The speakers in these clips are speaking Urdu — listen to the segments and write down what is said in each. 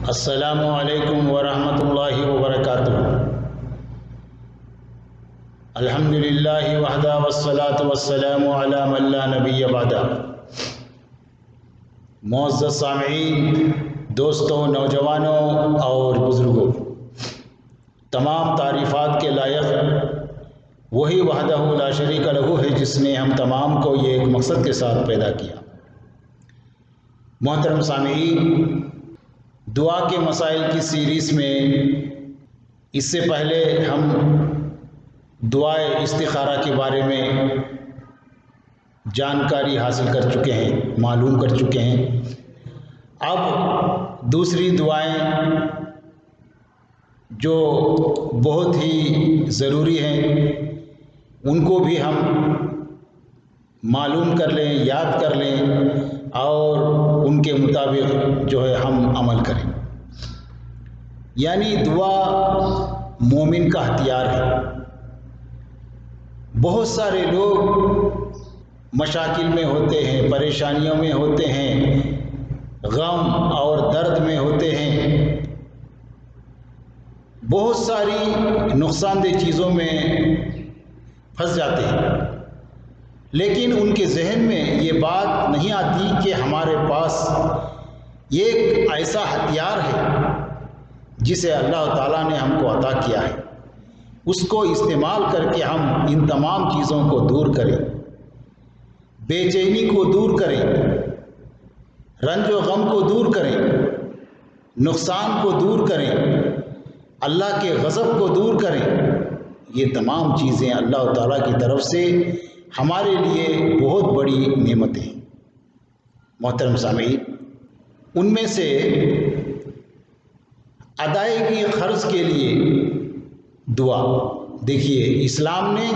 السلام علیکم ورحمۃ اللہ وبرکاتہ۔ الحمد للہ وحدہ والصلاة والسلام علی من لا نبی بعدہ۔ معزز سامعین، دوستوں، نوجوانوں اور بزرگوں، تمام تعریفات کے لائق وہی وحدہ لا شریک لہ ہے جس نے ہم تمام کو یہ ایک مقصد کے ساتھ پیدا کیا۔ محترم سامعین، دعا کے مسائل کی سیریز میں اس سے پہلے ہم دعائے استخارہ کے بارے میں جانکاری حاصل کر چکے ہیں، معلوم کر چکے ہیں۔ اب دوسری دعائیں جو بہت ہی ضروری ہیں ان کو بھی ہم معلوم کر لیں، یاد کر لیں اور ان کے مطابق جو ہے ہم عمل کریں۔ یعنی دعا مومن کا ہتھیار ہے۔ بہت سارے لوگ مشاکل میں ہوتے ہیں، پریشانیوں میں ہوتے ہیں، غم اور درد میں ہوتے ہیں، بہت ساری نقصان دہ چیزوں میں پھنس جاتے ہیں، لیکن ان کے ذہن میں یہ بات نہیں آتی کہ ہمارے پاس ایک ایسا ہتھیار ہے جسے اللہ تعالیٰ نے ہم کو عطا کیا ہے، اس کو استعمال کر کے ہم ان تمام چیزوں کو دور کریں، بے چینی کو دور کریں، رنج و غم کو دور کریں، نقصان کو دور کریں، اللہ کے غضب کو دور کریں۔ یہ تمام چیزیں اللہ تعالیٰ کی طرف سے ہمارے لیے بہت بڑی نعمتیں ہیں۔ محترم سامعین، ان میں سے ادائیگی قرض کے لیے دعا، دیکھیے اسلام نے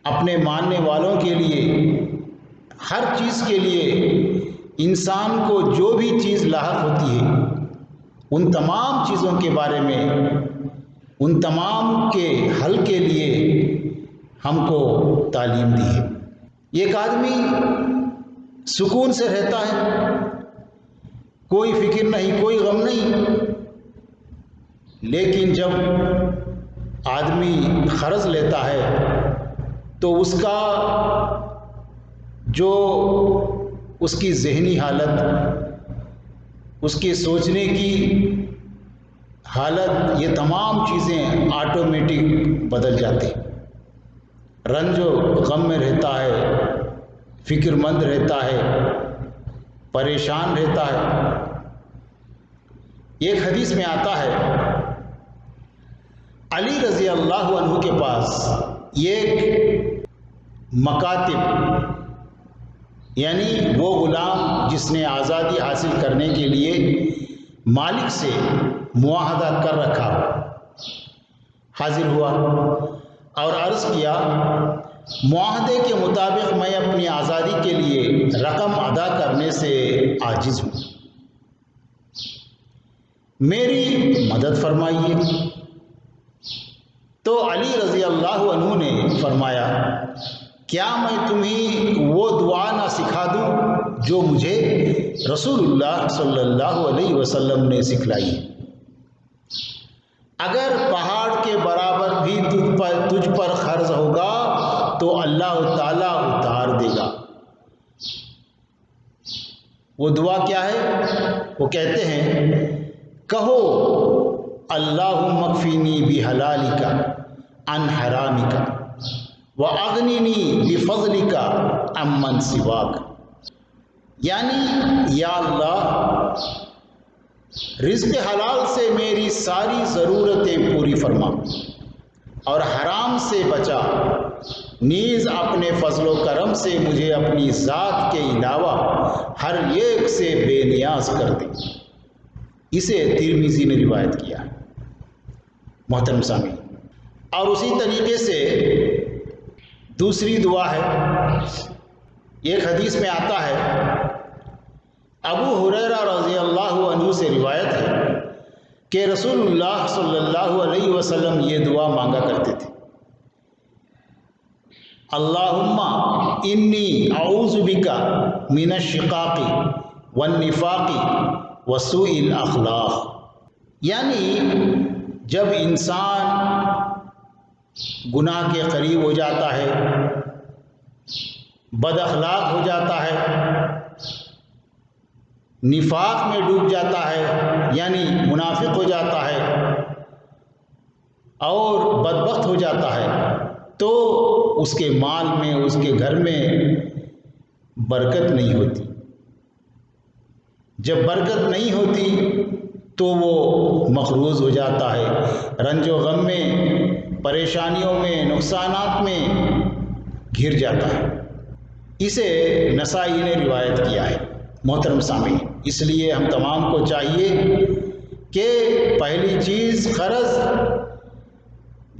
اپنے ماننے والوں کے لیے ہر چیز کے لیے انسان کو جو بھی چیز لاحق ہوتی ہے ان تمام چیزوں کے بارے میں، ان تمام کے حل کے لیے ہم کو تعلیم دی ہے۔ ایک آدمی سکون سے رہتا ہے، کوئی فکر نہیں، کوئی غم نہیں، لیکن جب آدمی قرض لیتا ہے تو اس کا جو اس کی ذہنی حالت، اس کے سوچنے کی حالت، یہ تمام چیزیں آٹومیٹک بدل جاتی، رنج و غم میں رہتا ہے، فکر مند رہتا ہے، پریشان رہتا ہے۔ ایک حدیث میں آتا ہے، علی رضی اللہ عنہ کے پاس ایک مکاتب، یعنی وہ غلام جس نے آزادی حاصل کرنے کے لیے مالک سے معاہدہ کر رکھا، حاضر ہوا اور عرض کیا، معاہدے کے مطابق میں اپنی آزادی کے لیے رقم ادا کرنے سے عاجز ہوں، میری مدد فرمائیے۔ تو علی رضی اللہ عنہ نے فرمایا، کیا میں تمہیں وہ دعا نہ سکھا دوں جو مجھے رسول اللہ صلی اللہ علیہ وسلم نے سکھلائی؟ اگر پہاڑ کے برابر بھی تجھ پر قرض ہوگا تو اللہ تعالیٰ اتار دے گا۔ وہ دعا کیا ہے؟ وہ کہتے ہیں، کہو اللہم اکفینی بحلالک عن حرامک واغننی بفضلک عمن سواک۔ یعنی یا اللہ، رزق حلال سے میری ساری ضرورتیں پوری فرما اور حرام سے بچا، نیز اپنے فضل و کرم سے مجھے اپنی ذات کے علاوہ ہر ایک سے بے نیاز کر دے۔ اسے ترمذی نے روایت کیا۔ محترم سامعین، اور اسی طریقے سے دوسری دعا ہے، ایک حدیث میں آتا ہے، ابو ہریرہ رضی اللہ عنہ سے روایت ہے کہ رسول اللہ صلی اللہ علیہ وسلم یہ دعا مانگا کرتے تھے، اللہم انی اعوذ بک من الشقاق والنفاق وسوء الاخلاق، یعنی جب انسان گناہ کے قریب ہو جاتا ہے، بد اخلاق ہو جاتا ہے، نفاق میں ڈوب جاتا ہے، یعنی منافق ہو جاتا ہے اور بدبخت ہو جاتا ہے، تو اس کے مال میں، اس کے گھر میں برکت نہیں ہوتی۔ جب برکت نہیں ہوتی تو وہ مقروض ہو جاتا ہے، رنج و غم میں، پریشانیوں میں، نقصانات میں گھر جاتا ہے۔ اسے نسائی نے روایت کیا ہے۔ محترم سامعین، اس لیے ہم تمام کو چاہیے کہ پہلی چیز قرض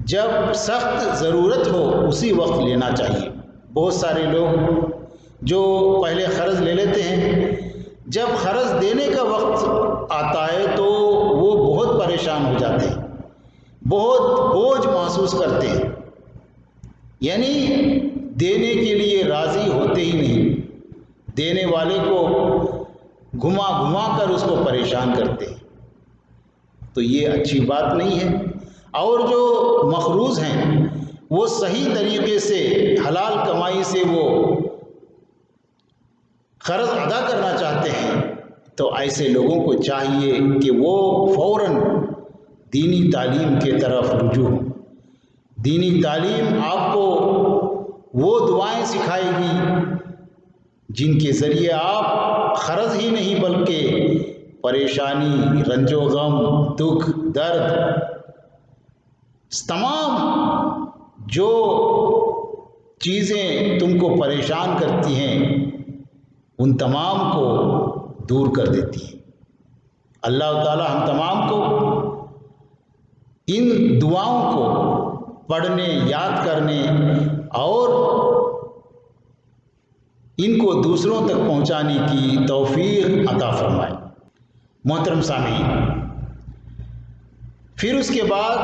جب سخت ضرورت ہو اسی وقت لینا چاہیے۔ بہت سارے لوگ جو پہلے قرض لے لیتے ہیں، جب قرض دینے کا وقت آتا ہے تو وہ بہت پریشان ہو جاتے ہیں، بہت بوجھ محسوس کرتے ہیں، یعنی دینے کے لیے راضی ہوتے ہی نہیں، دینے والے کو گھما گھما کر اس کو پریشان کرتے ہیں، تو یہ اچھی بات نہیں ہے۔ اور جو مقروض ہیں وہ صحیح طریقے سے حلال کمائی سے وہ قرض ادا کرنا چاہتے ہیں، تو ایسے لوگوں کو چاہیے کہ وہ فوراً دینی تعلیم کے طرف رجوع ہوں۔ دینی تعلیم آپ کو وہ دعائیں سکھائے گی جن کے ذریعے آپ قرض ہی نہیں بلکہ پریشانی، رنج و غم، دکھ، درد، تمام جو چیزیں تم کو پریشان کرتی ہیں ان تمام کو دور کر دیتی ہیں۔ اللہ تعالی ہم تمام کو ان دعاؤں کو پڑھنے، یاد کرنے اور ان کو دوسروں تک پہنچانے کی توفیق عطا فرمائے۔ محترم سامعین، پھر اس کے بعد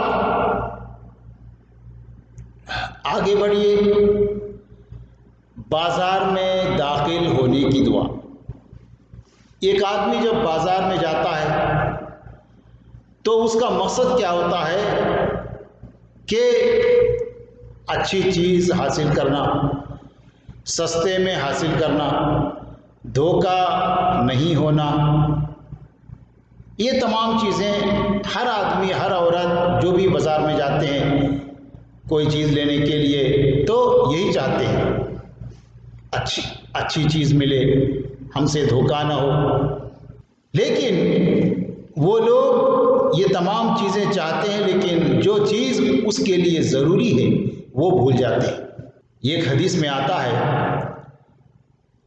آگے بڑھیے، بازار میں داخل ہونے کی دعا۔ ایک آدمی جب بازار میں جاتا ہے تو اس کا مقصد کیا ہوتا ہے کہ اچھی چیز حاصل کرنا، سستے میں حاصل کرنا، دھوکہ نہیں ہونا۔ یہ تمام چیزیں ہر آدمی، ہر عورت جو بھی بازار میں جاتے ہیں کوئی چیز لینے کے لیے تو یہی چاہتے ہیں، اچھی چیز ملے، ہم سے دھوکہ نہ ہو۔ لیکن وہ لوگ یہ تمام چیزیں چاہتے ہیں لیکن جو چیز اس کے لیے ضروری ہے وہ بھول جاتے ہیں۔ ایک حدیث میں آتا ہے،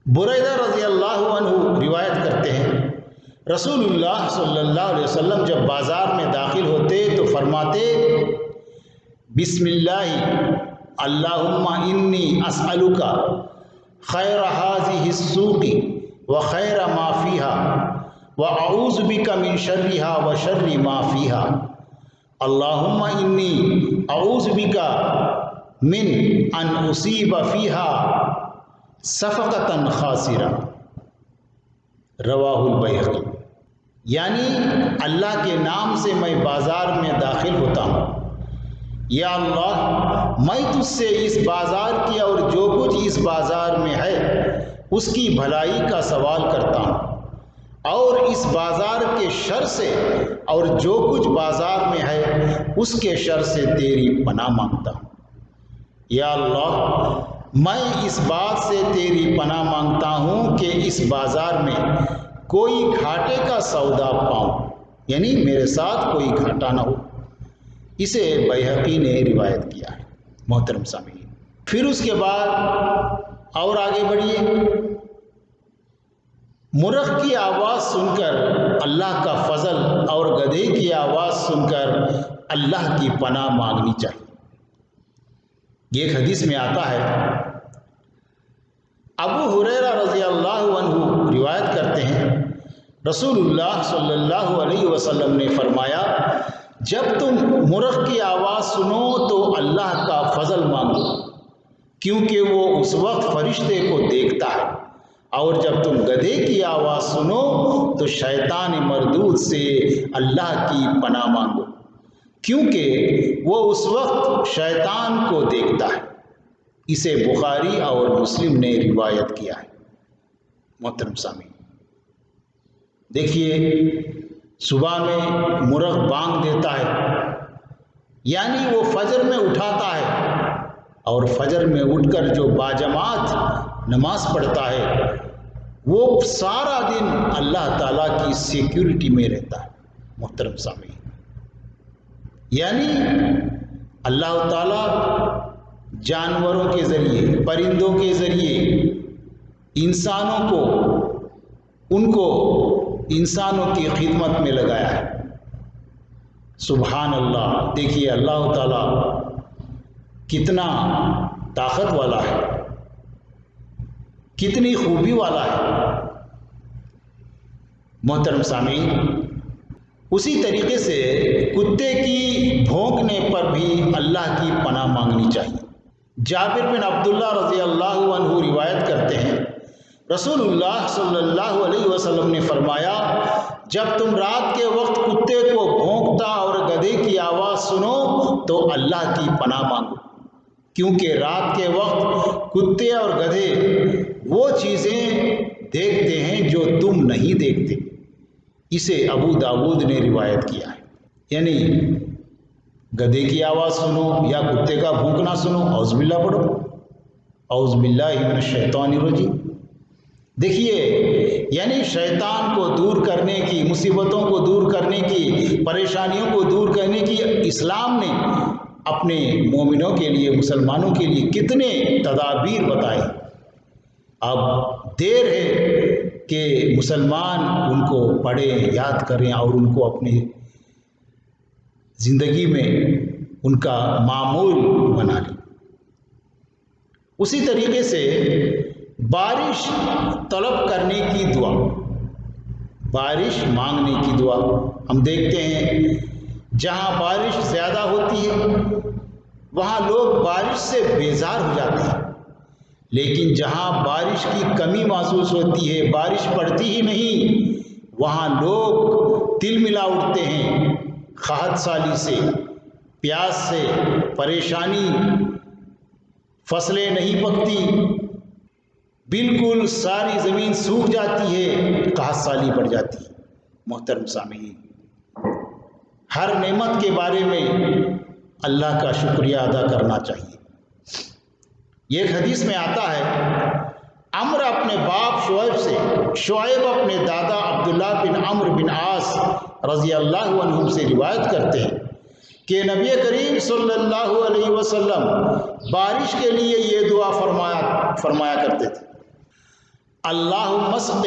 بریدہ رضی اللہ عنہ روایت کرتے ہیں، رسول اللہ صلی اللہ علیہ وسلم جب بازار میں داخل ہوتے تو فرماتے، بسم اللہ اللہم انی اسألک خیر هذه السوق وخیر ما فیها واعوذ بک من شرها وشر ما فیها اللہم انی اعوذ بک من ان اصیب فیها صفقۃ خاسرہ، رواہ البیہقی۔ یعنی اللہ کے نام سے میں بازار میں داخل ہوتا ہوں، یا اللہ میں تجھ سے اس بازار کی اور جو کچھ اس بازار میں ہے اس کی بھلائی کا سوال کرتا ہوں، اور اس بازار کے شر سے اور جو کچھ بازار میں ہے اس کے شر سے تیری پناہ مانگتا ہوں۔ یا اللہ میں اس بات سے تیری پناہ مانگتا ہوں کہ اس بازار میں کوئی گھاٹے کا سودا پاؤں، یعنی میرے ساتھ کوئی گھاٹا نہ ہو۔ اسے بیہقی نے روایت کیا ہے۔ محترم سامعین، پھر اس کے بعد اور آگے بڑھیے، مرغ کی آواز سن کر اللہ کا فضل اور گدھے کی آواز سن کر اللہ کی پناہ مانگنی چاہیے۔ ایک حدیث میں آتا ہے، ابو ہریرہ رضی اللہ عنہ روایت کرتے ہیں، رسول اللہ صلی اللہ علیہ وسلم نے فرمایا، جب تم مرغ کی آواز سنو تو اللہ کا فضل مانگو، کیونکہ وہ اس وقت فرشتے کو دیکھتا ہے اور جب تم گدھے کی آواز سنو تو شیطان مردود سے اللہ کی پناہ مانگو، کیونکہ وہ اس وقت شیطان کو دیکھتا ہے۔ اسے بخاری اور مسلم نے روایت کیا ہے۔ محترم سامعین، دیکھیے صبح میں مرغ بانگ دیتا ہے، یعنی وہ فجر میں اٹھاتا ہے، اور فجر میں اٹھ کر جو باجماعت نماز پڑھتا ہے وہ سارا دن اللہ تعالیٰ کی سیکیورٹی میں رہتا ہے۔ محترم سامعین، یعنی اللہ تعالیٰ جانوروں کے ذریعے، پرندوں کے ذریعے انسانوں کو انسانوں کی خدمت میں لگایا ہے۔ سبحان اللہ، دیکھیے اللہ تعالیٰ کتنا طاقت والا ہے، کتنی خوبی والا ہے۔ محترم سامعین، اسی طریقے سے کتے کی بھونکنے پر بھی اللہ کی پناہ مانگنی چاہیے۔ جابر بن عبداللہ رضی اللہ عنہ روایت کرتے ہیں، رسول اللہ صلی اللہ علیہ وسلم نے فرمایا، جب تم رات کے وقت کتے کو بھونکتا اور گدھے کی آواز سنو تو اللہ کی پناہ مانگو، کیونکہ رات کے وقت کتے اور گدھے وہ چیزیں دیکھتے ہیں جو تم نہیں دیکھتے۔ اسے ابو داود نے روایت کیا ہے۔ یعنی گدھے کی آواز سنو یا کتے کا بھونکنا سنو، اعوذ باللہ پڑھو، اعوذ باللہ من الشیطان الرجیم۔ دیکھیے یعنی شیطان کو دور کرنے کی، مصیبتوں کو دور کرنے کی، پریشانیوں کو دور کرنے کی اسلام نے اپنے مومنوں کے لیے، مسلمانوں کے لیے کتنے تدابیر بتائے۔ اب دیر ہے کہ مسلمان ان کو پڑھیں، یاد کریں اور ان کو اپنی زندگی میں ان کا معمول بنا لیں۔ اسی طریقے سے بارش طلب کرنے کی دعا، بارش مانگنے کی دعا، ہم دیکھتے ہیں جہاں بارش زیادہ ہوتی ہے وہاں لوگ بارش سے بیزار ہو جاتے ہیں، لیکن جہاں بارش کی کمی محسوس ہوتی ہے، بارش پڑتی ہی نہیں، وہاں لوگ تل ملا اٹھتے ہیں، قحط سالی سے، پیاس سے، پریشانی، فصلیں نہیں پکتی، بالکل ساری زمین سوکھ جاتی ہے، قحط سالی پڑ جاتی ہے۔ محترم سامعین، ہر نعمت کے بارے میں اللہ کا شکریہ ادا کرنا چاہیے۔ یہ ایک حدیث میں آتا ہے، عمر اپنے باپ شعیب سے، شعیب اپنے دادا عبداللہ بن عمرو بن عاص رضی اللہ عنہم سے روایت کرتے ہیں کہ نبی کریم صلی اللہ علیہ وسلم بارش کے لیے یہ دعا فرمایا کرتے تھے، اللہم اسقِ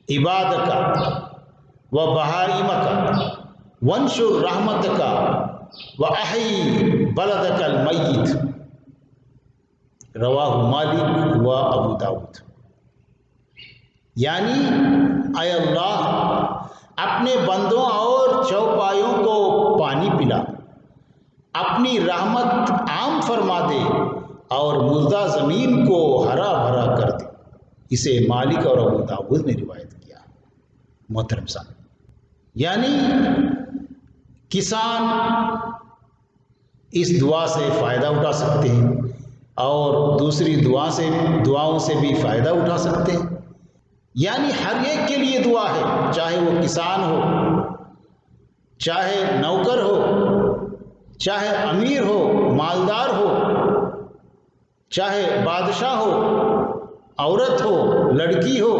عبادک و بہائمک وانشر رحمتک و احیی بلدک المیت، رواہ مالک و ابو داود۔ یعنی اے اللہ اپنے بندوں اور چوپایوں کو پانی پلا، اپنی رحمت عام فرما دے اور مردہ زمین کو ہرا بھرا کر دے۔ اسے مالک اور ابو داود نے روایت کیا۔ محترم صاحب، یعنی کسان اس دعا سے فائدہ اٹھا سکتے ہیں اور دوسری دعاؤں سے بھی فائدہ اٹھا سکتے ہیں۔ یعنی ہر ایک کے لیے دعا ہے، چاہے وہ کسان ہو، چاہے نوکر ہو، چاہے امیر ہو، مالدار ہو، چاہے بادشاہ ہو، عورت ہو، لڑکی ہو،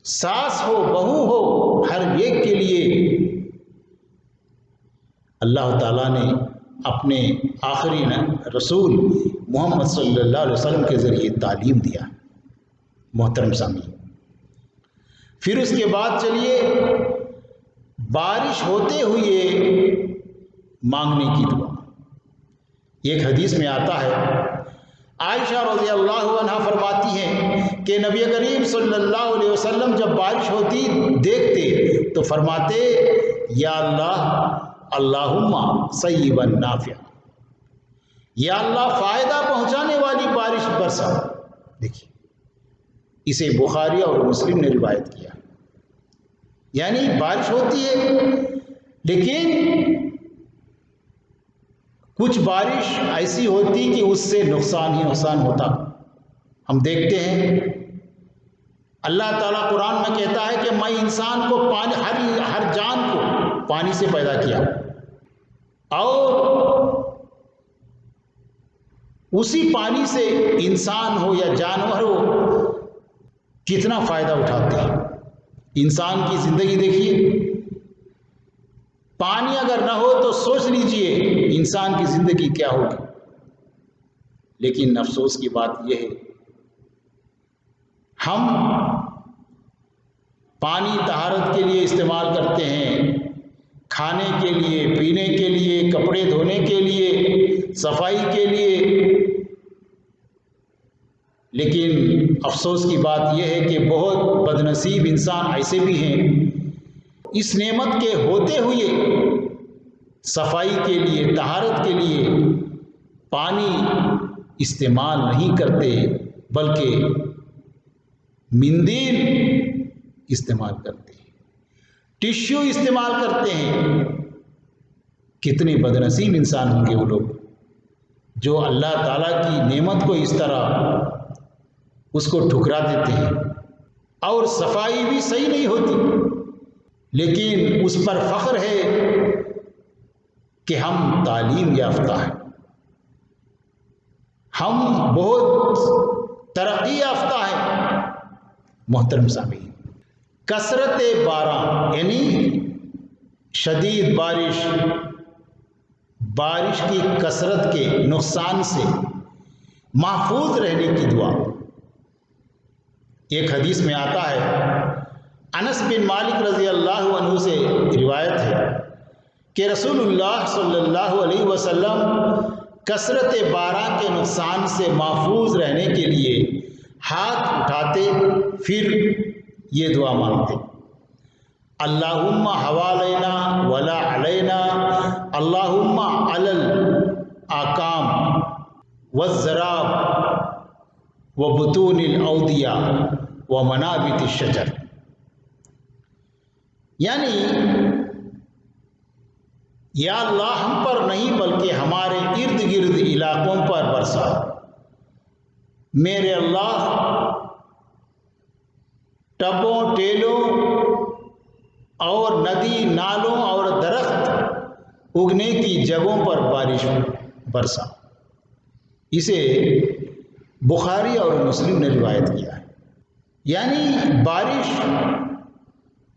ساس ہو، بہو ہو، ہر ایک کے لیے اللہ تعالیٰ نے اپنے آخری رسول محمد صلی اللہ علیہ وسلم کے ذریعے تعلیم دیا۔ محترم سامعین، پھر اس کے بعد چلیے بارش ہوتے ہوئے مانگنے کی دعا۔ ایک حدیث میں آتا ہے، عائشہ رضی اللہ عنہ فرماتی ہیں کہ نبی کریم صلی اللہ علیہ وسلم جب بارش ہوتی دیکھتے تو فرماتے، یا اللہ اللہم صیبا نافعا، یا اللہ فائدہ پہنچانے والی بارش برسا۔ دیکھیے اسے بخاری اور مسلم نے روایت کیا۔ یعنی بارش ہوتی ہے، لیکن کچھ بارش ایسی ہوتی کہ اس سے نقصان ہی نقصان ہوتا۔ ہم دیکھتے ہیں اللہ تعالیٰ قرآن میں کہتا ہے کہ میں انسان کو پانی، ہر جان کو پانی سے پیدا کیا، اور اسی پانی سے انسان ہو یا جانور ہو کتنا فائدہ اٹھاتے ہیں۔ انسان کی زندگی دیکھیے، پانی اگر نہ ہو تو سوچ لیجئے انسان کی زندگی کیا ہوگی۔ لیکن افسوس کی بات یہ ہے، ہم پانی طہارت کے لیے استعمال کرتے ہیں، کھانے کے لیے، پینے کے لیے، کپڑے دھونے کے لیے، صفائی کے لیے، لیکن افسوس کی بات یہ ہے کہ بہت بد نصیب انسان ایسے بھی ہیں، اس نعمت کے ہوتے ہوئے صفائی کے لیے، طہارت کے لیے پانی استعمال نہیں کرتے، بلکہ مندیل استعمال کرتے ہیں، ٹشو استعمال کرتے ہیں۔ کتنے بد نصیب انسان ہوں گے وہ لوگ جو اللہ تعالیٰ کی نعمت کو اس طرح اس کو ٹھکرا دیتے ہیں، اور صفائی بھی صحیح نہیں ہوتی، لیکن اس پر فخر ہے کہ ہم تعلیم یافتہ ہیں، ہم بہت ترقی یافتہ ہیں۔ محترم سامعین، کثرت باران یعنی شدید بارش کی کثرت کے نقصان سے محفوظ رہنے کی دعا۔ ایک حدیث میں آتا ہے، انس بن مالک رضی اللہ عنہ سے روایت ہے کہ رسول اللہ صلی اللہ علیہ وسلم کثرت باران کے نقصان سے محفوظ رہنے کے لیے ہاتھ اٹھاتے، پھر یہ دعا مانگتے، اللہم حوالینہ ولا علینا، اللہم علی الاکام والزراب وبطون الاودیہ ومنابت الشجر۔ یعنی یا اللہ ہم پر نہیں بلکہ ہمارے ارد گرد علاقوں پر برسا۔ میرے اللہ ٹبوں، ٹیلوں اور ندی نالوں اور درخت اگنے کی جگہوں پر بارش برسا۔ اسے بخاری اور مسلم نے روایت کیا ہے۔ یعنی بارش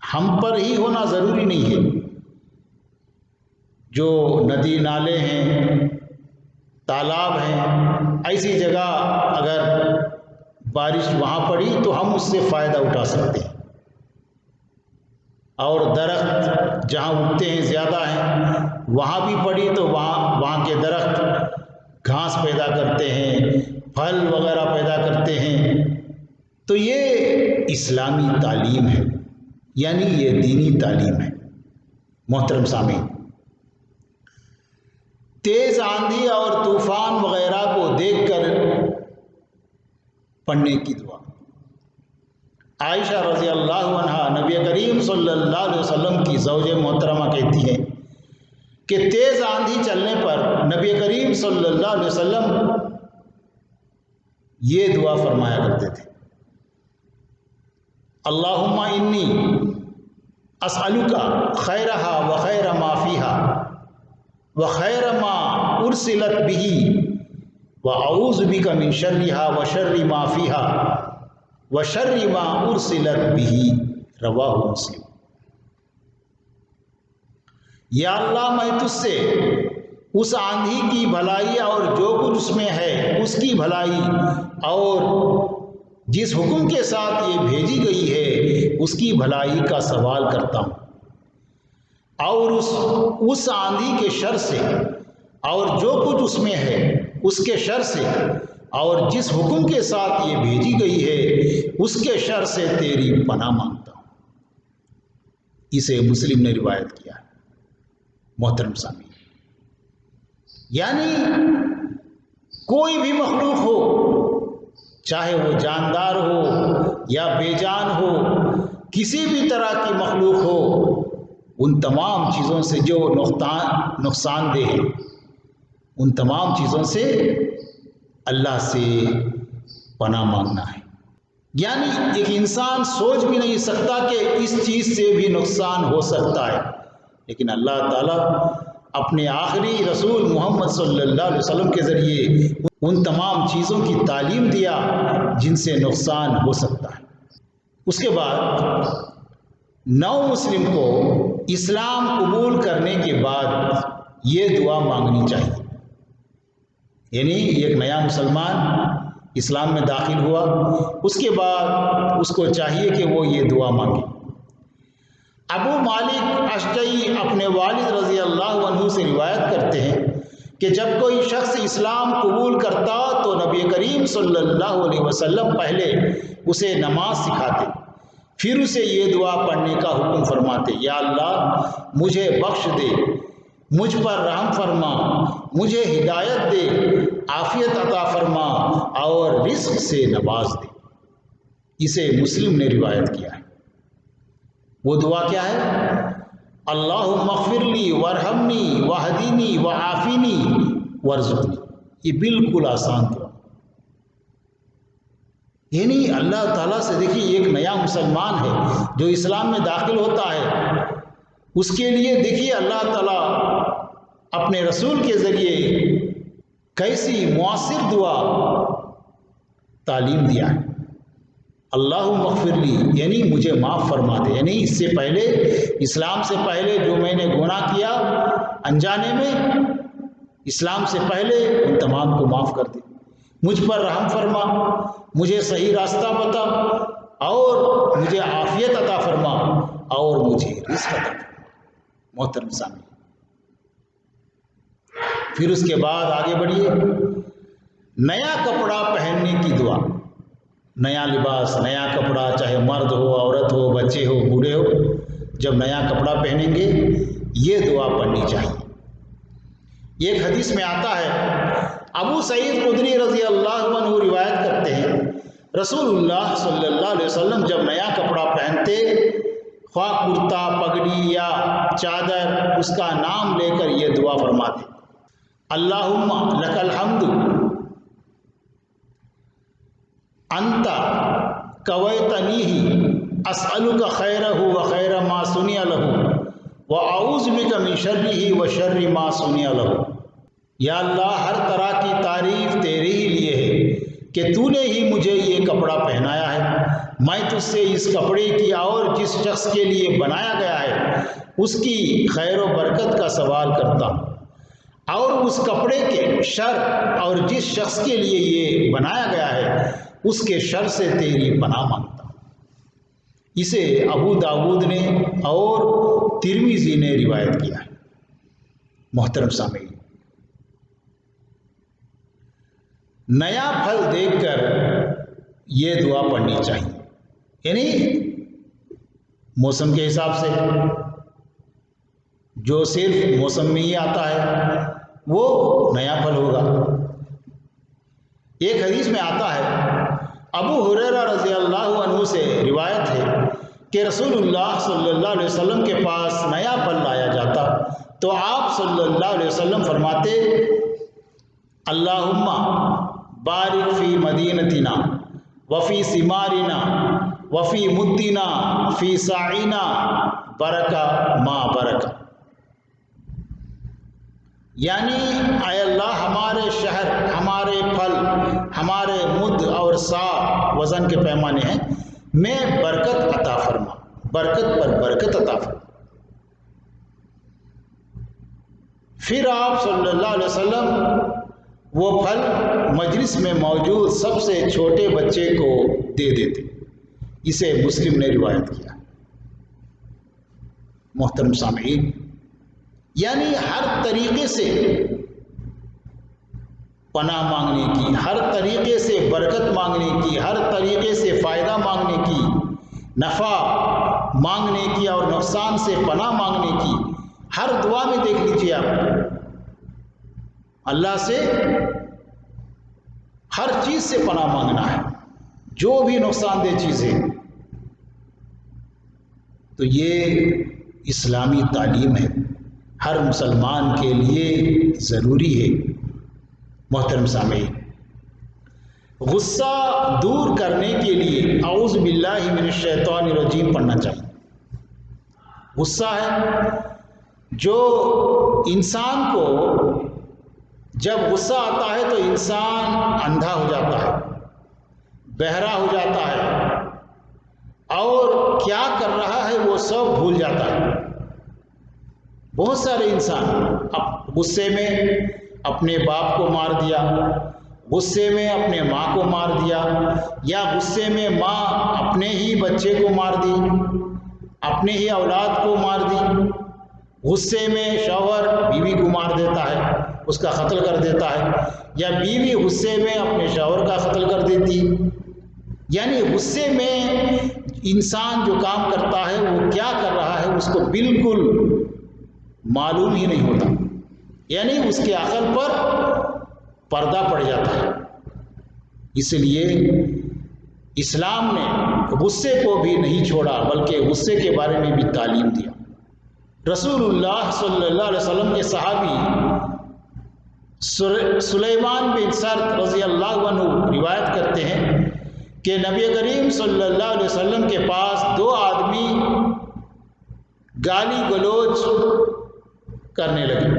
ہم پر ہی ہونا ضروری نہیں ہے، جو ندی نالے ہیں، تالاب ہیں، ایسی جگہ اگر بارش وہاں پڑی تو ہم اس سے فائدہ اٹھا سکتے ہیں، اور درخت جہاں اگتے ہیں زیادہ ہیں وہاں بھی پڑی تو وہاں کے درخت گھاس پیدا کرتے ہیں، پھل وغیرہ پیدا کرتے ہیں۔ تو یہ اسلامی تعلیم ہے، یعنی یہ دینی تعلیم ہے۔ محترم سامعین، تیز آندھی اور طوفان وغیرہ کو دیکھ کر پڑھنے کی دعا۔ عائشہ رضی اللہ عنہا نبی کریم صلی اللہ علیہ وسلم کی زوج محترمہ کہتی ہیں کہ تیز آندھی چلنے پر نبی کریم صلی اللہ علیہ وسلم یہ دعا فرمایا کرتے تھے، اللہم انی اسألک خیرہا وخیر ما فیہا وخیر ما ارسلت بہ واعوذ بک من شرہا وشر ما فیہا وشر ما ارسلت بہ، رواہ مسلم۔ یا اللہ میں تجھ سے اس آندھی کی بھلائی اور جو کچھ اس میں ہے اس کی بھلائی، اور جس حکم کے ساتھ یہ بھیجی گئی ہے اس کی بھلائی کا سوال کرتا ہوں، اور اس آندھی کے شر سے، اور جو کچھ اس میں ہے اس کے شر سے، اور جس حکم کے ساتھ یہ بھیجی گئی ہے اس کے شر سے تیری پناہ مانگتا ہوں۔ اسے مسلم نے روایت کیا ہے۔ محترم سامعین، یعنی کوئی بھی مخلوق ہو، چاہے وہ جاندار ہو یا بے جان ہو، کسی بھی طرح کی مخلوق ہو، ان تمام چیزوں سے جو نقصان دہ ہے، ان تمام چیزوں سے اللہ سے پناہ مانگنا ہے۔ یعنی ایک انسان سوچ بھی نہیں سکتا کہ اس چیز سے بھی نقصان ہو سکتا ہے، لیکن اللہ تعالیٰ اپنے آخری رسول محمد صلی اللہ علیہ وسلم کے ذریعے ان تمام چیزوں کی تعلیم دیا جن سے نقصان ہو سکتا ہے۔ اس کے بعد نو مسلم کو اسلام قبول کرنے کے بعد یہ دعا مانگنی چاہیے، یعنی ایک نیا مسلمان اسلام میں داخل ہوا، اس کے بعد اس کو چاہیے کہ وہ یہ دعا مانگے۔ ابو مالک اشجعی اپنے والد رضی اللہ عنہ سے روایت کرتے ہیں کہ جب کوئی شخص اسلام قبول کرتا تو نبی کریم صلی اللہ علیہ وسلم پہلے اسے نماز سکھاتے، پھر اسے یہ دعا پڑھنے کا حکم فرماتے، یا اللہ مجھے بخش دے، مجھ پر رحم فرما، مجھے ہدایت دے، عافیت عطا فرما اور رزق سے نواز دے۔ اسے مسلم نے روایت کیا ہے۔ وہ دعا کیا ہے؟ اللہم اغفر لی وارحمنی واہدینی وعافینی وارزقنی۔ یہ بالکل آسان دعا، یعنی اللہ تعالیٰ سے دیکھیے ایک نیا مسلمان ہے جو اسلام میں داخل ہوتا ہے، اس کے لیے دیکھیے اللہ تعالیٰ اپنے رسول کے ذریعے کیسی مؤثر دعا تعلیم دیا ہے۔ اللہم اغفر لی یعنی مجھے معاف فرما دے، یعنی اس سے پہلے، اسلام سے پہلے جو میں نے گناہ کیا انجانے میں، اسلام سے پہلے ان تمام کو معاف کر دے، مجھ پر رحم فرما، مجھے صحیح راستہ بتا اور مجھے عافیت عطا فرما اور مجھے رزق عطا فرما۔ محترم سامعین، پھر اس کے بعد آگے بڑھیے، نیا کپڑا پہننے کی دعا۔ نیا لباس، نیا کپڑا، چاہے مرد ہو، عورت ہو، بچے ہو، بوڑھے ہو، جب نیا کپڑا پہنیں گے یہ دعا پڑھنی چاہیے۔ ایک حدیث میں آتا ہے، ابو سعید خدری رضی اللہ عنہ روایت کرتے ہیں، رسول اللہ صلی اللہ علیہ وسلم جب نیا کپڑا پہنتے، خواہ کرتا، پگڑی یا چادر، اس کا نام لے کر یہ دعا فرماتے، اللہم لک الحمد انت کویتنیہ اسألک خیرہ و خیر ما صنع لہ و اعوذ بک من شرہ و شر ما صنع لہ۔ یا اللہ ہر طرح کی تعریف تیرے ہی لیے ہے کہ تو نے ہی مجھے یہ کپڑا پہنایا ہے، میں تجھ سے اس کپڑے کی اور جس شخص کے لیے بنایا گیا ہے اس کی خیر و برکت کا سوال کرتا ہوں، اور اس کپڑے کے شر اور جس شخص کے لیے یہ بنایا گیا ہے اس کے شر سے تیری پناہ مانگتا ہوں۔ اسے ابو داؤد نے اور ترمذی نے روایت کیا ہے۔ محترم سامعین، نیا پھل دیکھ کر یہ دعا پڑھنی چاہیے، یعنی موسم کے حساب سے، جو صرف موسم میں ہی آتا ہے وہ نیا پھل ہوگا۔ ایک حدیث میں آتا ہے، ابو ہریرہ رضی اللہ عنہ سے روایت ہے کہ رسول اللہ صلی اللہ علیہ وسلم کے پاس نیا پھل لایا جاتا تو آپ صلی اللہ علیہ وسلم فرماتے، اللہم بارک فی مدینتنا وفی ثمارنا وفی مدنا فی ساعنا برکہ ما برکہ۔ یعنی اے اللہ ہمارے شہر، ہمارے پھل، ہمارے مد اور سا وزن کے پیمانے ہیں، میں برکت عطا فرما، برکت پر برکت عطا فرما۔ پھر آپ صلی اللہ علیہ وسلم وہ پھل مجلس میں موجود سب سے چھوٹے بچے کو دے دیتے۔ اسے مسلم نے روایت کیا۔ محترم سامعین، یعنی ہر طریقے سے پناہ مانگنے کی، ہر طریقے سے برکت مانگنے کی، ہر طریقے سے فائدہ مانگنے کی، نفع مانگنے کی اور نقصان سے پناہ مانگنے کی، ہر دعا میں دیکھ لیجیے آپ، اللہ سے ہر چیز سے پناہ مانگنا ہے۔ جو بھی نقصان دہ چیزیں، تو یہ اسلامی تعلیم ہے، ہر مسلمان کے لیے ضروری ہے۔ محترم سامعین، غصہ دور کرنے کے لیے اعوذ باللہ من الشیطان الرجیم پڑھنا چاہیے۔ غصہ ہے جو انسان کو جب غصہ آتا ہے تو انسان اندھا ہو جاتا ہے، بہرا ہو جاتا ہے، اور کیا کر رہا ہے وہ سب بھول جاتا ہے۔ بہت سارے انسان غصے میں اپنے باپ کو مار دیا، غصے میں اپنے ماں کو مار دیا، یا غصے میں ماں اپنے ہی بچے کو مار دی، اپنے ہی اولاد کو مار دی، غصے میں شوہر بیوی کو مار دیتا ہے، اس کا قتل کر دیتا ہے، یا بیوی غصے میں اپنے شوہر کا قتل کر دیتی۔ یعنی غصے میں انسان جو کام کرتا ہے وہ کیا کر رہا ہے اس کو بالکل معلوم ہی نہیں ہوتا، یعنی اس کے عقل پر پردہ پڑ جاتا ہے۔ اس لیے اسلام نے غصے کو بھی نہیں چھوڑا، بلکہ غصے کے بارے میں بھی تعلیم دیا۔ رسول اللہ صلی اللہ علیہ وسلم کے صحابی سلیمان بن سرد رضی اللہ عنہ روایت کرتے ہیں کہ نبی کریم صلی اللہ علیہ وسلم کے پاس دو آدمی گالی گلوچ کرنے لگے۔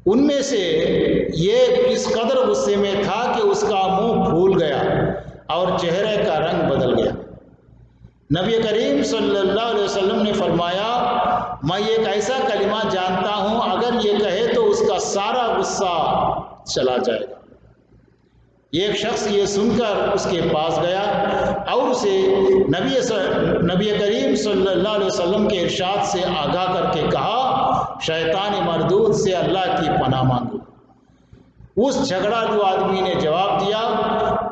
ان میں سے یہ اس قدر غصے میں تھا کہ اس کا منہ پھول گیا اور چہرے کا رنگ بدل گیا۔ نبی کریم صلی اللہ علیہ وسلم نے فرمایا، میں ایک ایسا کلمہ جانتا ہوں اگر یہ کہے تو اس کا سارا غصہ چلا جائے گا۔ ایک شخص یہ سن کر اس کے پاس گیا اور اسے نبی کریم صلی اللہ علیہ وسلم کے ارشاد سے آگاہ کر کے کہا، شیطان مردود سے اللہ کی پناہ مانگو۔ اس جھگڑالو آدمی نے جواب دیا،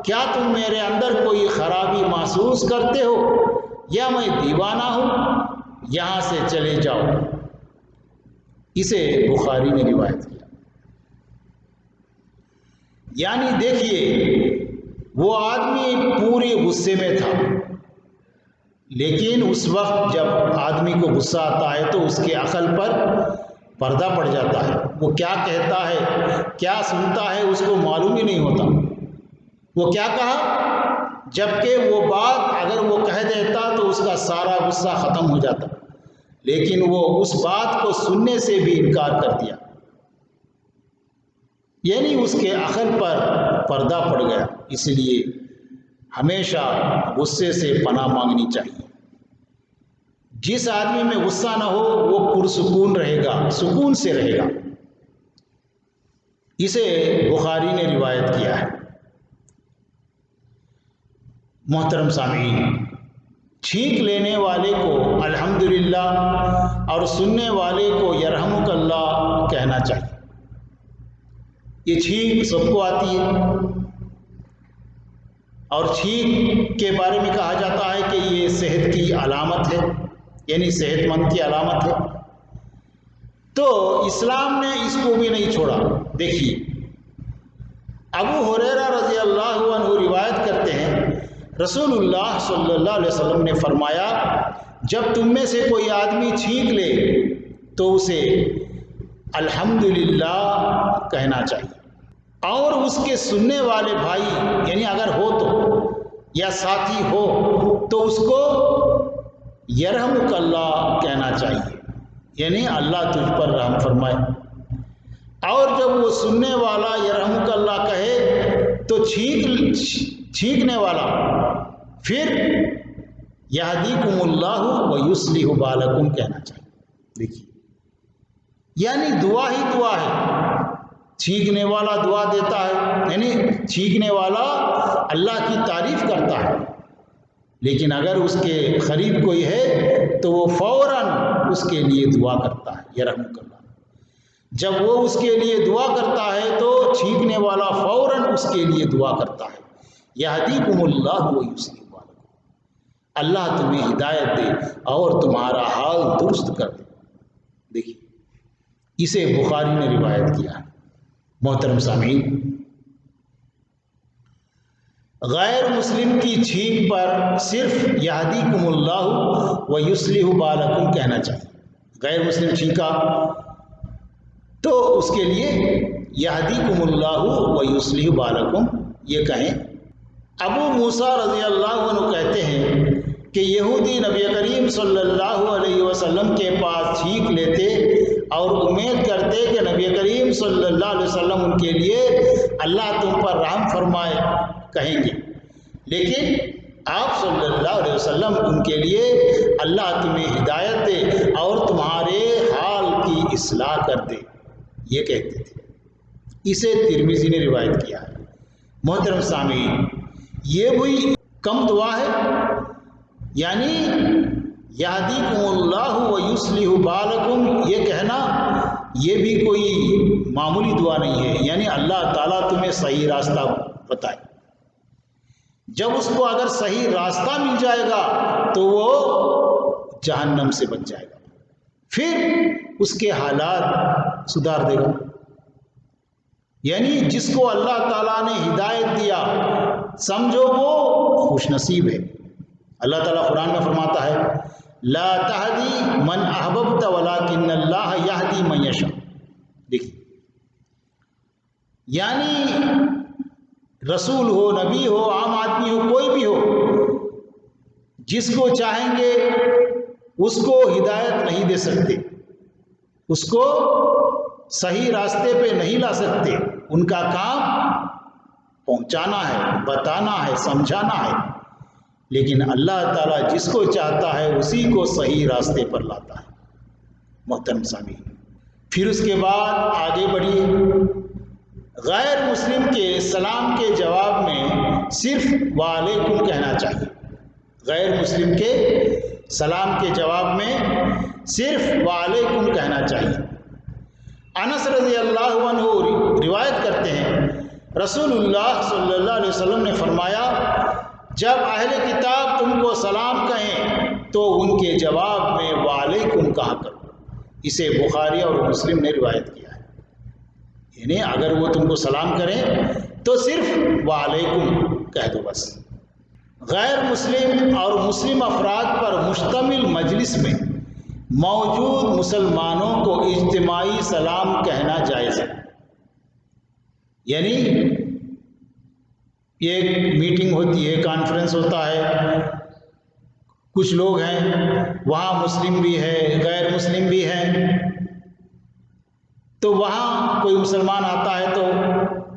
کیا تم میرے اندر کوئی خرابی محسوس کرتے ہو یا میں دیوانہ ہوں؟ یہاں سے چلے جاؤ۔ اسے بخاری نے روایت کیا۔ یعنی دیکھیے، وہ آدمی پورے غصے میں تھا، لیکن اس وقت جب آدمی کو غصہ آتا ہے تو اس کے عقل پر پردہ پڑ جاتا ہے، وہ کیا کہتا ہے کیا سنتا ہے اس کو معلوم ہی نہیں ہوتا۔ وہ کیا کہا، جبکہ وہ بات اگر وہ کہہ دیتا تو اس کا سارا غصہ ختم ہو جاتا، لیکن وہ اس بات کو سننے سے بھی انکار کر دیا، یعنی اس کے عقل پر پردہ پڑ گیا۔ اس لیے ہمیشہ غصے سے پناہ مانگنی چاہیے۔ جس آدمی میں غصہ نہ ہو وہ پرسکون رہے گا، سکون سے رہے گا۔ اسے بخاری نے روایت کیا ہے۔ محترم سامعین، چھینک لینے والے کو الحمدللہ اور سننے والے کو یرحمک اللہ کہنا چاہیے۔ یہ چھینک سب کو آتی ہے، اور چھینک کے بارے میں کہا جاتا ہے کہ یہ صحت کی علامت ہے، یعنی صحت مند کی علامت ہے۔ تو اسلام نے اس کو بھی نہیں چھوڑا۔ دیکھیے، ابو ہریرہ رضی اللہ عنہ روایت کرتے ہیں، رسول اللہ صلی اللہ علیہ وسلم نے فرمایا، جب تم میں سے کوئی آدمی چھینک لے تو اسے الحمدللہ کہنا چاہیے، اور اس کے سننے والے بھائی یعنی اگر ہو تو یا ساتھی ہو تو اس کو یرحمک اللہ کہنا چاہیے، یعنی اللہ تجھ پر رحم فرمائے۔ اور جب وہ سننے والا یرحمک اللہ کہے تو چھینکنے والا پھر یہدیکم اللہ ویصلح بالکم کہنا چاہیے۔ دیکھیے، یعنی دعا ہی دعا ہے۔ چھینکنے والا دعا دیتا ہے، یعنی چھینکنے والا اللہ کی تعریف کرتا ہے، لیکن اگر اس کے قریب کوئی ہے تو وہ فوراً اس کے لیے دعا کرتا ہے، یرحمک اللہ۔ جب وہ اس کے لیے دعا کرتا ہے تو چھینکنے والا فوراً اس کے لیے دعا کرتا ہے، یہدیکم اللہ ویصلح بالکم، اللہ تمہیں ہدایت دے اور تمہارا حال درست کر دے۔ دیکھیے، اسے بخاری نے روایت کیا ہے۔ محترم سامعین، غیر مسلم کی چھینک پر صرف یہدیکم اللہ و یصلح بالکم کہنا چاہیے. غیر مسلم چھینکا تو اس کے لیے یہدیکم اللہ و یصلح بالکم یہ کہیں. ابو موسیٰ رضی اللہ عنہ کہتے ہیں کہ یہودی نبی کریم صلی اللہ علیہ وسلم کے پاس چھینک لیتے اور امید کرتے کہ نبی کریم صلی اللہ علیہ وسلم ان کے لیے اللہ تم پر رحم فرمائے کہیں گے، لیکن آپ صلی اللہ علیہ وسلم ان کے لیے اللہ تمہیں ہدایت دے اور تمہارے حال کی اصلاح کر دے یہ کہتے تھے. اسے ترمذی نے روایت کیا ہے. محترم سامعین، یہ وہی کم دعا ہے، یعنی یہدیکم اللہ و یصلح بالکم یہ کہنا یہ بھی کوئی معمولی دعا نہیں ہے، یعنی اللہ تعالیٰ تمہیں صحیح راستہ بتائے. جب اس کو اگر صحیح راستہ مل جائے گا تو وہ جہنم سے بچ جائے گا، پھر اس کے حالات سدھار دے گا. یعنی جس کو اللہ تعالیٰ نے ہدایت دیا سمجھو وہ خوش نصیب ہے. اللہ تعالیٰ قرآن میں فرماتا ہے لا تہدی من احببت ولکن اللہ یہدی من یشاء. دیکھیے، یعنی رسول ہو، نبی ہو، عام آدمی ہو، کوئی بھی ہو، جس کو چاہیں گے اس کو ہدایت نہیں دے سکتے، اس کو صحیح راستے پہ نہیں لا سکتے. ان کا کام پہنچانا ہے، بتانا ہے، سمجھانا ہے. لیکن اللہ تعالیٰ جس کو چاہتا ہے اسی کو صحیح راستے پر لاتا ہے. محترم سامعین، پھر اس کے بعد آگے بڑھیے. غیر مسلم کے سلام کے جواب میں صرف وعلیکم کہنا چاہیے. غیر مسلم کے سلام کے جواب میں صرف وعلیکم کہنا چاہیے. انس رضی اللہ عنہ روایت کرتے ہیں رسول اللہ صلی اللہ علیہ وسلم نے فرمایا جب اہل کتاب تم کو سلام کہیں تو ان کے جواب میں وعلیکم کہا کرو. اسے بخاری اور مسلم نے روایت کیا ہے. یعنی اگر وہ تم کو سلام کریں تو صرف وعلیکم کہہ دو بس. غیر مسلم اور مسلم افراد پر مشتمل مجلس میں موجود مسلمانوں کو اجتماعی سلام کہنا جائز ہے. یعنی ایک میٹنگ ہوتی ہے، کانفرنس ہوتا ہے، کچھ لوگ ہیں وہاں مسلم بھی ہے، غیر مسلم بھی ہیں، تو وہاں کوئی مسلمان آتا ہے تو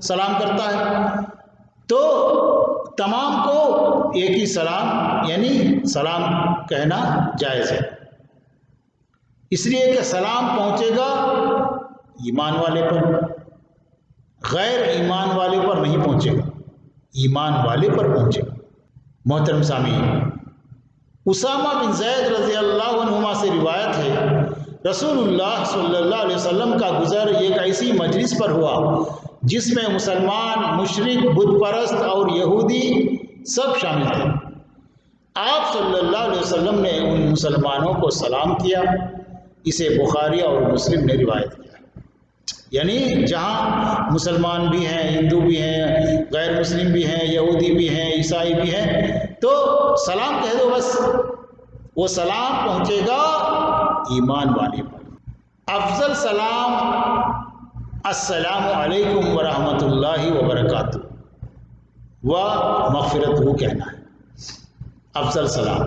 سلام کرتا ہے تو تمام کو ایک ہی سلام یعنی سلام کہنا جائز ہے. اس لیے کہ سلام پہنچے گا ایمان والے پر، غیر ایمان والے پر نہیں پہنچے گا، ایمان والے پر پہنچے گا. محترم سامعین، اسامہ بن زید رضی اللہ عنہما سے روایت ہے رسول اللہ صلی اللہ علیہ وسلم کا گزر ایک ایسی مجلس پر ہوا جس میں مسلمان، مشرک، بت پرست اور یہودی سب شامل تھے. آپ صلی اللہ علیہ وسلم نے ان مسلمانوں کو سلام کیا. اسے بخاری اور مسلم نے روایت کیا. یعنی جہاں مسلمان بھی ہیں، ہندو بھی ہیں، غیر مسلم بھی ہیں، یہودی بھی ہیں، عیسائی بھی ہیں، تو سلام کہہ دو بس. وہ سلام پہنچے گا ایمان والے پر. افضل سلام السلام علیکم ورحمۃ اللہ وبرکاتہ و مغفرت ہو کہنا ہے. افضل سلام.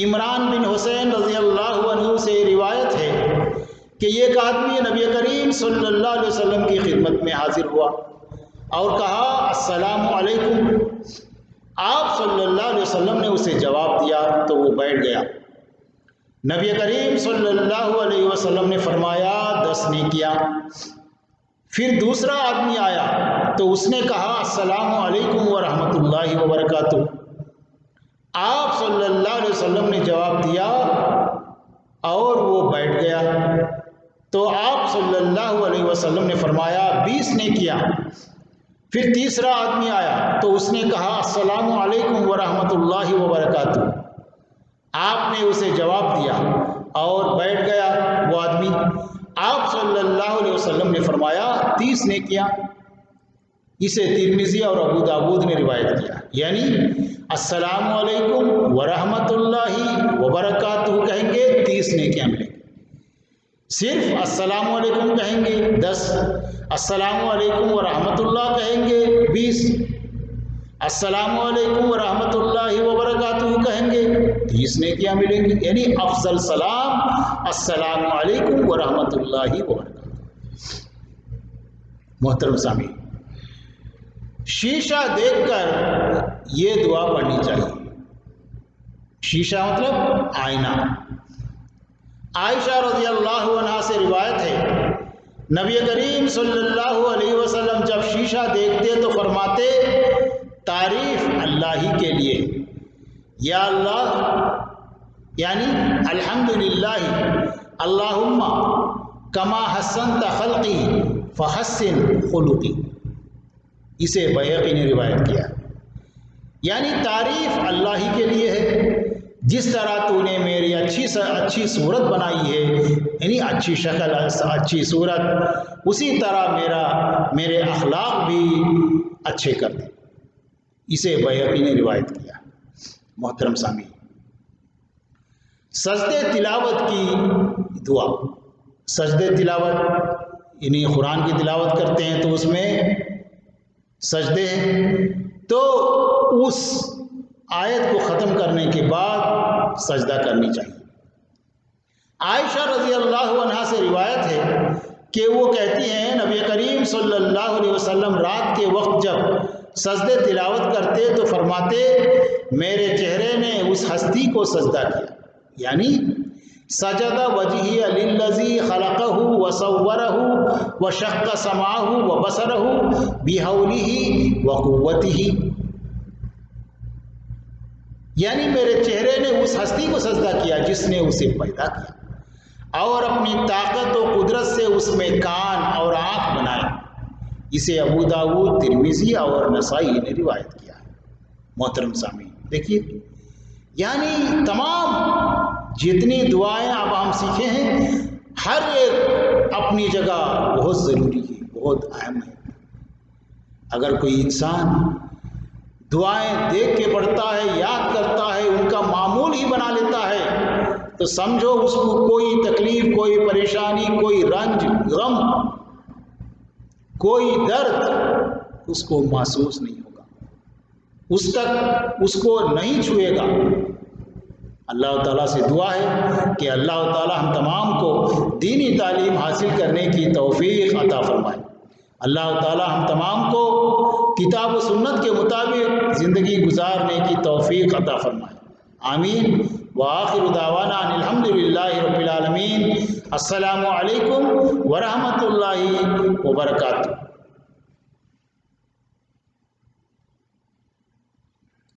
عمران بن حسین رضی اللہ عنہ سے روایت ہے کہ ایک آدمی نبی کریم صلی اللہ علیہ وسلم کی خدمت میں حاضر ہوا اور کہا السلام علیکم. آپ صلی اللہ علیہ وسلم نے اسے جواب دیا تو وہ بیٹھ گیا. نبی کریم صلی اللہ علیہ وسلم نے فرمایا 10 نیکیاں. پھر دوسرا آدمی آیا تو اس نے کہا السلام علیکم ورحمۃ اللہ وبرکاتہ. آپ صلی اللہ علیہ وسلم نے جواب دیا اور وہ بیٹھ گیا. تو آپ صلی اللہ علیہ وسلم نے فرمایا 20 نیکیاں. پھر تیسرا آدمی آیا تو اس نے کہا السلام علیکم ورحمۃ اللہ وبرکاتہ. آپ نے اسے جواب دیا اور بیٹھ گیا وہ آدمی. آپ صلی اللہ علیہ وسلم نے فرمایا 30 نیکیاں. اسے ترمذی اور ابو داود نے روایت کیا، یعنی السلام علیکم ورحمۃ اللہ وبرکاتہ کہیں گے 30 نیکیاں ملیں گی، صرف السلام علیکم کہیں گے 10، السلام علیکم ورحمۃ اللہ کہیں گے 20، السلام علیکم ورحمۃ اللہ وبرکاتہ کہیں گے 30 نیکیاں ملیں گی، یعنی افضل سلام السلام علیکم ورحمۃ اللہ وبرکاتہ۔ محترم سامعین، شیشہ دیکھ کر یہ دعا پڑھنی چاہیے۔ شیشہ مطلب آئینہ۔ عائشہ رضی اللہ عنہا سے روایت ہے، نبی کریم صلی اللہ علیہ وسلم جب شیشہ دیکھتے تو فرماتے تعریف اللہ ہی کے لیے، یا اللہ یعنی الحمدللہ اللہم کما حسنت خلقی فحسن خلقی، اسے بیہقی نے روایت کیا، یعنی تعریف اللہ ہی کے لیے ہے، جس طرح تو نے میری اچھی صورت بنائی ہے، یعنی اچھی شکل اچھی صورت، اسی طرح میرے اخلاق بھی اچھے کر دے، اسے بیہقی نے روایت کیا۔ محترم سامعین، سجدے تلاوت کی دعا، سجدے تلاوت یعنی قرآن کی تلاوت کرتے ہیں تو اس میں سجدے ہیں، تو اس آیت کو ختم کرنے کے بعد سجدہ کرنی چاہیے۔ عائشہ رضی اللہ عنہا سے روایت ہے کہ وہ کہتی ہیں نبی کریم صلی اللہ علیہ وسلم رات کے وقت جب سجدے تلاوت کرتے تو فرماتے میرے چہرے نے اس ہستی کو سجدہ کیا، یعنی سجد وجہی للذی خلقہ وصورہ وشق سمعہ وبصرہ بحولہ وقوتہ، یعنی میرے چہرے نے اس ہستی کو سجدہ کیا جس نے اسے پیدا کیا اور اپنی طاقت و قدرت سے اس میں کان اور آنکھ بنائے، اسے ابو داود، ترمذی اور نسائی نے روایت کیا ہے۔ محترم سامعین دیکھیے، یعنی تمام جتنی دعائیں اب ہم سیکھے ہیں ہر ایک اپنی جگہ بہت ضروری ہے، بہت اہم ہے۔ اگر کوئی انسان دعائیں دیکھ کے پڑھتا ہے، یاد کرتا ہے، ان کا معمول ہی بنا لیتا ہے، تو سمجھو اس کو کوئی تکلیف، کوئی پریشانی، کوئی رنج غم، کوئی درد اس کو محسوس نہیں ہوگا، اس تک اس کو نہیں چھوئے گا۔ اللہ تعالیٰ سے دعا ہے کہ اللہ تعالیٰ ہم تمام کو دینی تعلیم حاصل کرنے کی توفیق عطا فرمائے۔ اللہ تعالیٰ ہم تمام کو کتاب و سنت کے مطابق زندگی گزارنے کی توفیق عطا فرمائے، آمین۔ وآخر دعوانا ان الحمدللہ رب العالمین۔ السلام علیکم ورحمۃ اللہ وبرکاتہ۔